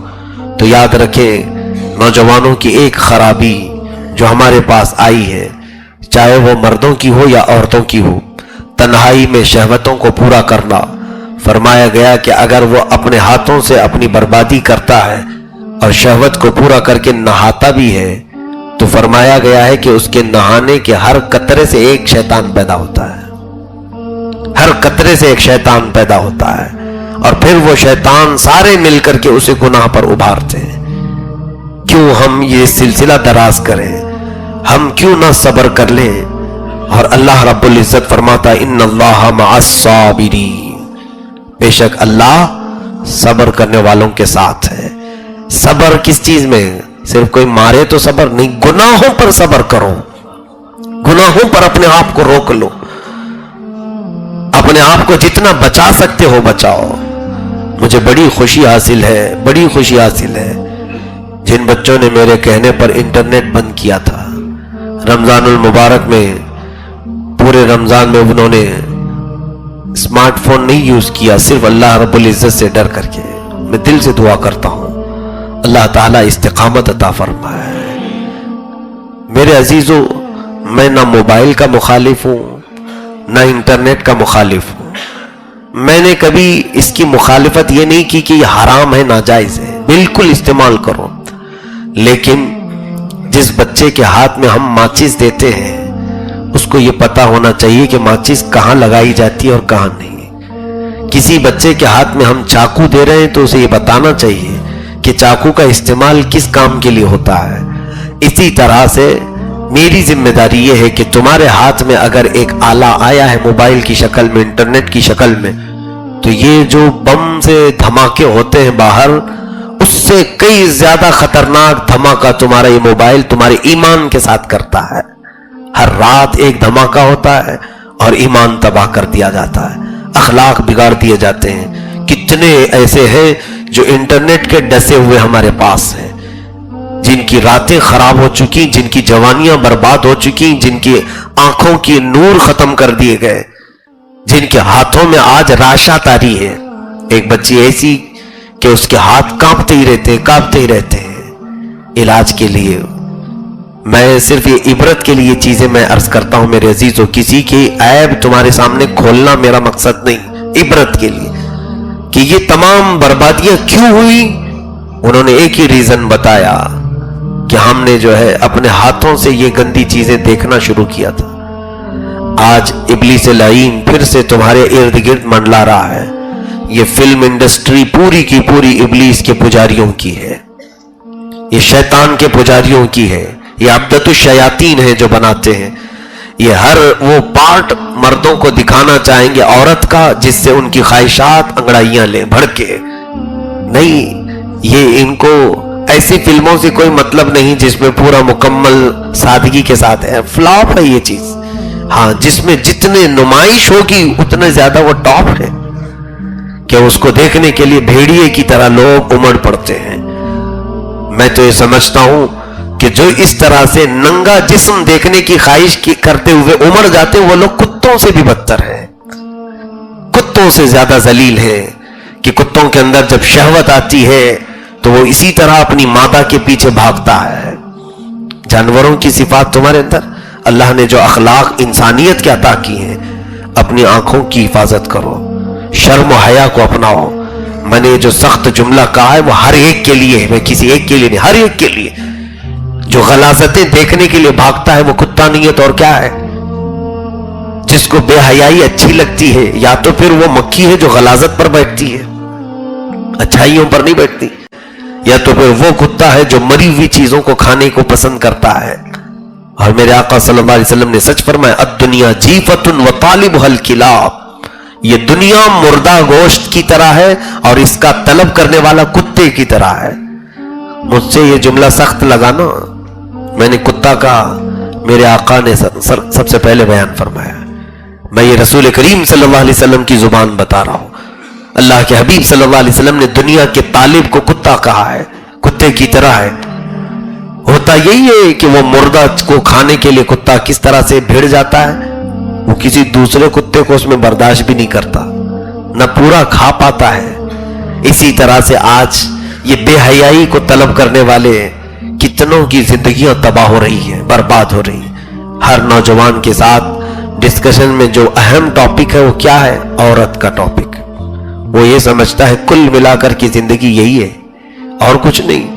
تو یاد رکھیں نوجوانوں کی ایک خرابی جو ہمارے پاس آئی ہے، چاہے وہ مردوں کی ہو یا عورتوں کی ہو، تنہائی میں شہوتوں کو پورا کرنا. فرمایا گیا کہ اگر وہ اپنے ہاتھوں سے اپنی بربادی کرتا ہے اور شہوت کو پورا کر کے نہاتا بھی ہے تو فرمایا گیا ہے کہ اس کے نہانے کے ہر قطرے سے ایک شیطان پیدا ہوتا ہے. ہر قطرے سے ایک شیطان پیدا ہوتا ہے اور پھر وہ شیطان سارے مل کر کے اسے گناہ پر ابھارتے ہیں. کیوں ہم یہ سلسلہ دراز کریں؟ ہم کیوں نہ صبر کر لیں؟ اور اللہ رب العزت فرماتا ہے ان اللہ مع الصابرین، بے شک اللہ صبر کرنے والوں کے ساتھ ہے. صبر کس چیز میں؟ صرف کوئی مارے تو صبر نہیں، گناہوں پر صبر کرو، گناہوں پر اپنے آپ کو روک لو، اپنے آپ کو جتنا بچا سکتے ہو بچاؤ. مجھے بڑی خوشی حاصل ہے، بڑی خوشی حاصل ہے جن بچوں نے میرے کہنے پر انٹرنیٹ بند کیا تھا رمضان المبارک میں، پورے رمضان میں انہوں نے اسمارٹ فون نہیں یوز کیا، صرف اللہ رب العزت سے ڈر کر کے. میں دل سے دعا کرتا ہوں اللہ تعالیٰ استقامت عطا فرمائے. میرے عزیزوں، میں نہ موبائل کا مخالف ہوں نہ انٹرنیٹ کا مخالف ہوں. میں نے کبھی اس کی مخالفت یہ نہیں کی کہ یہ حرام ہے، ناجائز ہے، بالکل استعمال کرو. لیکن جس بچے کے ہاتھ میں ہم ماچس دیتے ہیں اس کو یہ پتا ہونا چاہیے کہ ماچس کہاں لگائی جاتی ہے اور کہاں نہیں. کسی بچے کے ہاتھ میں ہم چاقو دے رہے ہیں تو اسے یہ بتانا چاہیے کہ چاقو کا استعمال کس کام کے لیے ہوتا ہے. اسی طرح سے میری ذمہ داری یہ ہے کہ تمہارے ہاتھ میں اگر ایک آلہ آیا ہے موبائل کی شکل میں، انٹرنیٹ کی شکل میں، تو یہ جو بم سے دھماکے ہوتے ہیں باہر، اس سے کئی زیادہ خطرناک دھماکہ تمہارا یہ موبائل تمہارے ایمان کے ساتھ کرتا ہے. ہر رات ایک دھماکہ ہوتا ہے اور ایمان تباہ کر دیا جاتا ہے, اخلاق بگاڑ دیے جاتے ہیں. کتنے ایسے ہیں جو انٹرنیٹ کے ڈسے ہوئے ہمارے پاس ہیں, جن کی راتیں خراب ہو چکی, جن کی جوانیاں برباد ہو چکی, جن کی آنکھوں کی نور ختم کر دیے گئے, جن کے ہاتھوں میں آج راشا تاری ہے. ایک بچی ایسی کہ اس کے ہاتھ کانپتے ہی رہتے ہیں علاج کے لیے. میں صرف یہ عبرت کے لیے چیزیں میں عرض کرتا ہوں میرے عزیزو, کسی کی عیب تمہارے سامنے کھولنا میرا مقصد نہیں, عبرت کے لیے کہ یہ تمام بربادیاں کیوں ہوئی. انہوں نے ایک ہی ریزن بتایا کہ ہم نے جو ہے اپنے ہاتھوں سے یہ گندی چیزیں دیکھنا شروع کیا تھا. آج ابلیس لعین پھر سے تمہارے ارد گرد منڈلا رہا ہے. یہ فلم انڈسٹری پوری کی پوری ابلیس کے پجاریوں کی ہے, یہ شیطان کے پجاریوں کی ہے, یہ عبدت الشیاطین ہے جو بناتے ہیں. یہ ہر وہ پارٹ مردوں کو دکھانا چاہیں گے عورت کا جس سے ان کی خواہشات انگڑائیاں لیں بھڑکے. نہیں, یہ ان کو ایسی فلموں سے کوئی مطلب نہیں جس میں پورا مکمل سادگی کے ساتھ ہے. فلاپ ہے یہ چیز. ہاں, جس میں جتنے نمائش ہوگی اتنے زیادہ وہ ٹاپ ہے کہ اس کو دیکھنے کے لیے بھیڑیے کی طرح لوگ امڑ پڑتے ہیں. میں تو یہ سمجھتا ہوں کہ جو اس طرح سے ننگا جسم دیکھنے کی خواہش کرتے ہوئے امڑ جاتے ہیں وہ لوگ کتوں سے بھی بدتر ہیں, کتوں سے زیادہ ذلیل ہیں. کہ کتوں کے اندر جب شہوت آتی ہے تو وہ اسی طرح اپنی مادہ کے پیچھے بھاگتا ہے. جانوروں کی صفات تمہارے اندر, اللہ نے جو اخلاق انسانیت کے عطا کی ہیں, اپنی آنکھوں کی حفاظت کرو, شرم و حیا کو اپناؤ. میں نے جو سخت جملہ کہا ہے وہ ہر ایک کے لیے ہے, میں کسی ایک کے لیے نہیں, ہر ایک کے لیے. جو غلاظتیں دیکھنے کے لیے بھاگتا ہے وہ کتا نہیں ہے تو اور کیا ہے. جس کو بے حیائی اچھی لگتی ہے یا تو پھر وہ مکھی ہے جو غلاظت پر بیٹھتی ہے, اچھائیوں پر نہیں بیٹھتی, یا تو پھر وہ کتا ہے جو مری ہوئی چیزوں کو کھانے کو پسند کرتا ہے. اور میرے آقا صلی اللہ علیہ وسلم نے سچ فرمایا, الدنیا جیفۃ وطالبھا الکلاب, یہ دنیا مردہ گوشت کی طرح ہے اور اس کا طلب کرنے والا کتے کی طرح ہے. مجھ سے یہ جملہ سخت لگا نا, میں نے کتا کہا, میرے آقا نے سب سے پہلے بیان فرمایا. میں یہ رسول کریم صلی اللہ علیہ وسلم کی زبان بتا رہا ہوں. اللہ کے حبیب صلی اللہ علیہ وسلم نے دنیا کے طالب کو کتا کہا ہے, کتے کی طرح ہے. ہوتا یہی ہے کہ وہ مردہ کو کھانے کے لیے کتا کس طرح سے بھیڑ جاتا ہے, وہ کسی دوسرے کتے کو اس میں برداشت بھی نہیں کرتا, نہ پورا کھا پاتا ہے. اسی طرح سے آج یہ بے حیائی کو طلب کرنے والے کتنوں کی زندگیاں تباہ ہو رہی ہیں, برباد ہو رہی ہیں. ہر نوجوان کے ساتھ ڈسکشن میں جو اہم ٹاپک ہے وہ کیا ہے, عورت کا ٹاپک. وہ یہ سمجھتا ہے کل ملا کر کی زندگی یہی ہے اور کچھ نہیں.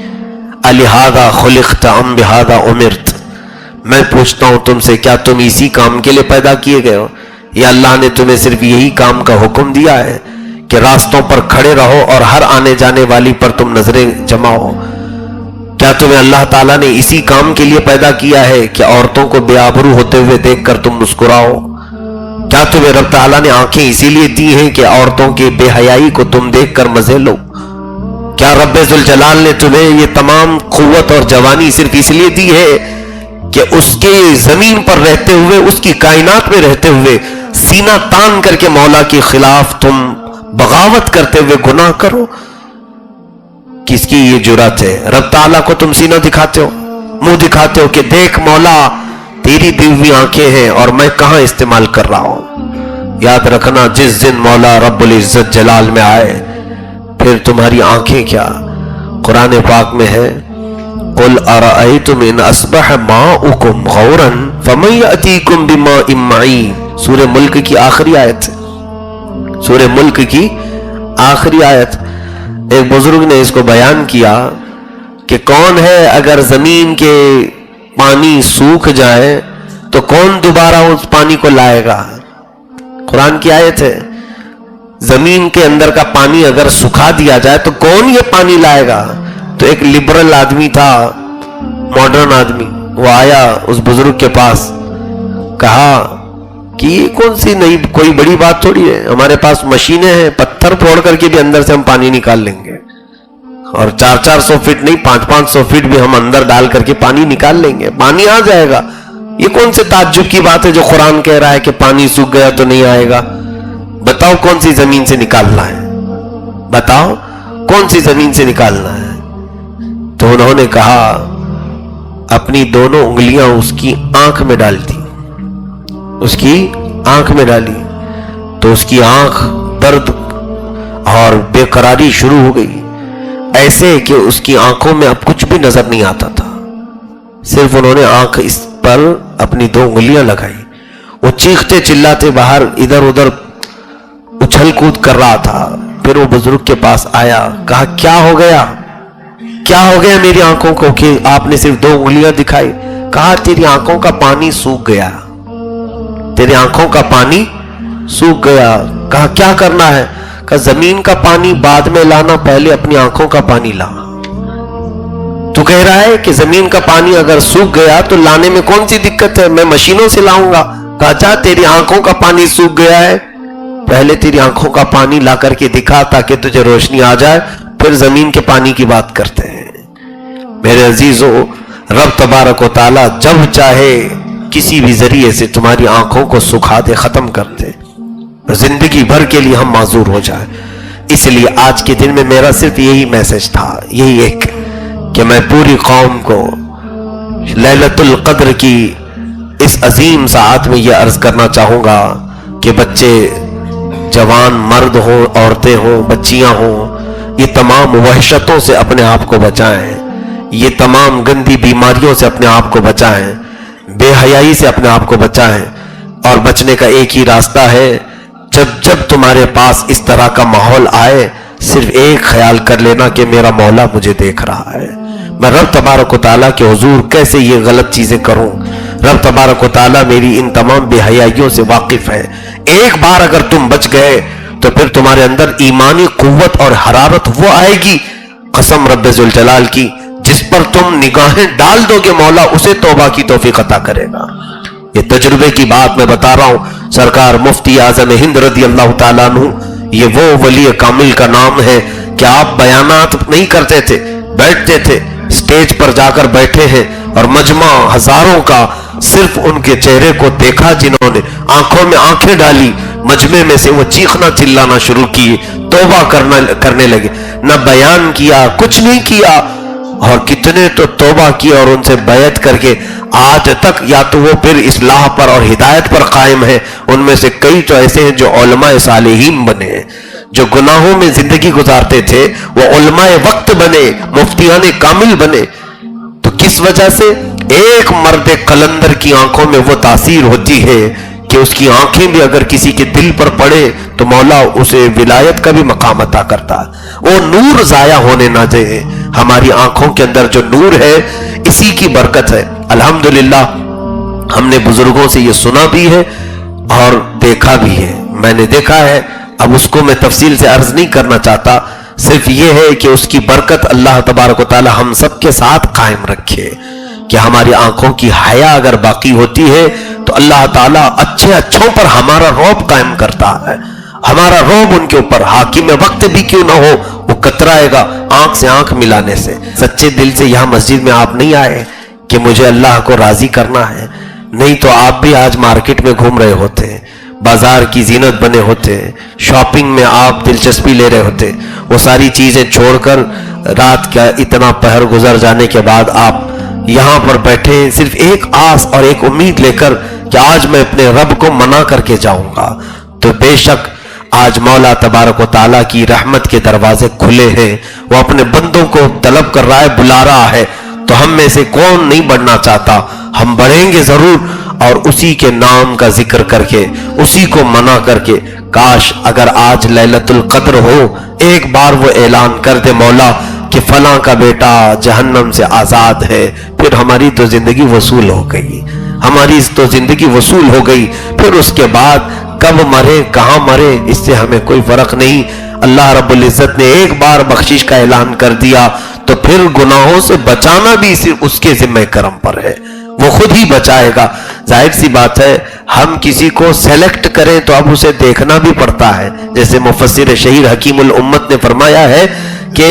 الہذا خلقت ام بہذا امرت, میں پوچھتا ہوں تم سے, کیا تم اسی کام کے لیے پیدا کیے گئے ہو, یا اللہ نے تمہیں صرف یہی کام کا حکم دیا ہے کہ راستوں پر کھڑے رہو اور ہر آنے جانے والی پر تم نظریں جماؤ. کیا تمہیں اللہ تعالیٰ نے اسی کام کے لیے پیدا کیا ہے کہ عورتوں کو بے آبرو ہوتے ہوئے دیکھ کر تم مسکراؤ؟ کیا تمہیں رب تعالیٰ نے آنکھیں اسی لیے دی ہیں کہ عورتوں کے بے حیائی کو تم دیکھ کر مزے لو؟ کیا رب ذوالجلال نے تمہیں یہ تمام قوت اور جوانی صرف اس لیے دی ہے کہ اس کے زمین پر رہتے ہوئے, اس کی کائنات میں رہتے ہوئے سینہ تان کر کے مولا کے خلاف تم بغاوت کرتے ہوئے گناہ کرو؟ کس کی یہ جرات ہے؟ رب تعالیٰ کو تم سینہ دکھاتے ہو, منہ دکھاتے ہو کہ دیکھ مولا تیری دی ہوئی آنکھیں ہیں اور میں کہاں استعمال کر رہا ہوں. یاد رکھنا, جس دن مولا رب العزت جلال میں آئے پھر تمہاری آنکھیں کیا. قرآن پاک میں ہے, قل ارأیتم ان اصبح ماؤکم غورا فمن یأتیکم بماء معین. سورہ ملک کی آخری آیت, سورہ ملک کی آخری آیت. ایک بزرگ نے اس کو بیان کیا کہ کون ہے اگر زمین کے پانی سوکھ جائے تو کون دوبارہ اس پانی کو لائے گا. قرآن کی آیت ہے, زمین کے اندر کا پانی اگر سکھا دیا جائے تو کون یہ پانی لائے گا. تو ایک لبرل آدمی تھا, ماڈرن آدمی, وہ آیا اس بزرگ کے پاس, کہا کہ یہ کون سی نئی کوئی بڑی بات تھوڑی ہے, ہمارے پاس مشینیں ہیں, پتھر پھوڑ کر کے بھی اندر سے ہم پانی نکال لیں گے. اور 400 فٹ نہیں 500 فٹ بھی ہم اندر ڈال کر کے پانی نکال لیں گے, پانی آ جائے گا. یہ کون سے تعجب کی بات ہے جو قرآن کہہ رہا ہے کہ پانی سوکھ گیا تو نہیں آئے گا؟ بتاؤ کون سی زمین سے نکالنا ہے, بتاؤ کون سی زمین سے نکالنا ہے؟ تو انہوں نے کہا اپنی دونوں انگلیاں اس کی آنکھ میں ڈال دی, اس کی آنکھ میں ڈالی تو اس کی آنکھ درد اور بے قراری شروع ہو گئی, ایسے کہ اس کی آنکھوں میں اب کچھ بھی نظر نہیں آتا تھا. صرف انہوں نے آنکھ اس پر اپنی 2 انگلیاں لگائی. وہ چیختے چلاتے باہر ادھر ادھر اچھل کود کر رہا تھا. پھر وہ بزرگ کے پاس آیا, کہا کیا ہو گیا, کیا ہو گیا میری آنکھوں کو کہ آپ نے صرف 2 انگلیاں دکھائی؟ کہا تیری آنکھوں کا پانی سوکھ گیا, تیری آنکھوں کا پانی سوکھ گیا. کہا کیا کرنا ہے؟ کہا زمین کا پانی بعد میں لانا, پہلے اپنی آنکھوں کا پانی لا. تو کہہ رہا ہے کہ زمین کا پانی اگر سوکھ گیا تو لانے میں کون سی دقت ہے, میں مشینوں سے لاؤں گا. کہا جا, تیری آنکھوں کا پانی سوکھ گیا ہے, پہلے تیری آنکھوں کا پانی لا کر کے دکھا تاکہ تجھے روشنی آ جائے, پھر زمین کے پانی کی بات کرتے ہیں. میرے عزیزو, رب تبارک و تعالی جب چاہے کسی بھی ذریعے سے تمہاری آنکھوں کو سکھا دے, ختم کر دے, زندگی بھر کے لیے ہم معذور ہو جائیں. اس لیے آج کے دن میں میرا صرف یہی میسج تھا, یہی ایک, کہ میں پوری قوم کو لیلۃ القدر کی اس عظیم ساعت میں یہ عرض کرنا چاہوں گا کہ بچے, جوان, مرد ہوں, عورتیں ہوں, بچیاں ہوں, یہ تمام وحشتوں سے اپنے آپ کو بچائیں, یہ تمام گندی بیماریوں سے اپنے آپ کو بچائیں, بے حیائی سے اپنے آپ کو بچائیں. اور بچنے کا ایک ہی راستہ ہے, جب تمہارے پاس اس طرح کا ماحول آئے, صرف ایک خیال کر لینا کہ میرا مولا مجھے دیکھ رہا ہے, میں رب تبارک و تعالیٰ کے حضور کیسے یہ غلط چیزیں کروں. رب تبارک و تعالیٰ میری ان تمام بے حیائیوں سے واقف ہے. ایک بار اگر تم بچ گئے تو پھر تمہارے اندر ایمانی قوت اور حرارت وہ آئے گی, قسم رب ذوالجلال کی, جس پر تم نگاہیں ڈال دو گے مولا اسے توبہ کی توفیق عطا کرے گا. یہ تجربے کی بات میں بتا رہا ہوں. سرکار مفتی اعظم ہند رضی اللہ تعالیٰ عنہ, یہ وہ ولی کامل کا نام ہے کہ آپ بیانات نہیں کرتے تھے, بیٹھتے تھے, سٹیج پر جا کر بیٹھے ہیں اور مجمع ہزاروں کا صرف ان کے چہرے کو دیکھا, جنہوں نے آنکھوں میں آنکھیں ڈالی, مجمع میں سے وہ چیخنا چلانا شروع کیے, توبہ کرنے لگے, نہ بیان کیا, کچھ نہیں کیا, اور کتنے تو توبہ کی اور ان سے بیعت کر کے آج تک یا تو وہ پھر اصلاح پر اور ہدایت پر قائم ہیں. ان میں سے کئی تو ایسے ہیں جو علماء صالحین بنے ہیں, جو گناہوں میں زندگی گزارتے تھے وہ علماء وقت بنے, مفتیان کامل بنے. تو کس وجہ سے؟ ایک مرد قلندر کی آنکھوں میں وہ تاثیر ہوتی ہے کہ اس کی آنکھیں بھی اگر کسی کے دل پر پڑے تو مولا اسے ولایت کا بھی مقام عطا کرتا ہے. وہ نور ضائع ہونے نہ دے. ہماری آنکھوں کے اندر جو نور ہے اسی کی برکت ہے. الحمدللہ ہم نے بزرگوں سے یہ سنا بھی ہے اور دیکھا بھی ہے, میں نے دیکھا ہے. اب اس کو میں تفصیل سے عرض نہیں کرنا چاہتا, صرف یہ ہے کہ اس کی برکت اللہ تبارک و تعالی ہم سب کے ساتھ قائم رکھے کہ ہماری آنکھوں کی حیا اگر باقی ہوتی ہے تو اللہ تعالیٰ اچھوں پر ہمارا رعب قائم کرتا ہے. ہمارا رعب ان کے اوپر حاکم وقت بھی کیوں نہ ہو وہ کترائے گا آنکھ سے آنکھ ملانے سے. سچے دل سے یہاں مسجد میں آپ نہیں آئے کہ مجھے اللہ کو راضی کرنا ہے, نہیں تو آپ بھی آج مارکیٹ میں گھوم رہے ہوتے, بازار کی زینت بنے ہوتے, شاپنگ میں آپ دلچسپی لے رہے ہوتے. وہ ساری چیزیں چھوڑ کر رات کا اتنا پہر گزر جانے کے بعد آپ یہاں پر بیٹھے صرف ایک آس اور ایک امید لے کر کہ آج میں اپنے رب کو منا کر کے جاؤں گا. تو بے شک آج مولا تبارک و تعالیٰ کی رحمت کے دروازے کھلے ہیں, وہ اپنے بندوں کو طلب کر رہا ہے, بلا رہا ہے. تو ہم میں سے کون نہیں بڑھنا چاہتا؟ ہم بڑھیں گے ضرور, اور اسی کے نام کا ذکر کر کے, اسی کو منا کر کے. کاش اگر آج لیلۃ القدر ہو, ایک بار وہ اعلان کر دے مولا کہ فلاں کا بیٹا جہنم سے آزاد ہے, پھر ہماری تو زندگی وصول ہو گئی, ہماری تو زندگی وصول ہو گئی. پھر اس کے بعد کب مرے کہاں مرے اس سے ہمیں کوئی فرق نہیں. اللہ رب العزت نے ایک بار بخشش کا اعلان کر دیا تو پھر گناہوں سے بچانا بھی صرف اس کے ذمہ کرم پر ہے, وہ خود ہی بچائے گا. ظاہر سی بات ہے ہم کسی کو سیلیکٹ کریں تو اب اسے دیکھنا بھی پڑتا ہے. جیسے مفسر شہیر حکیم الامت نے فرمایا ہے کہ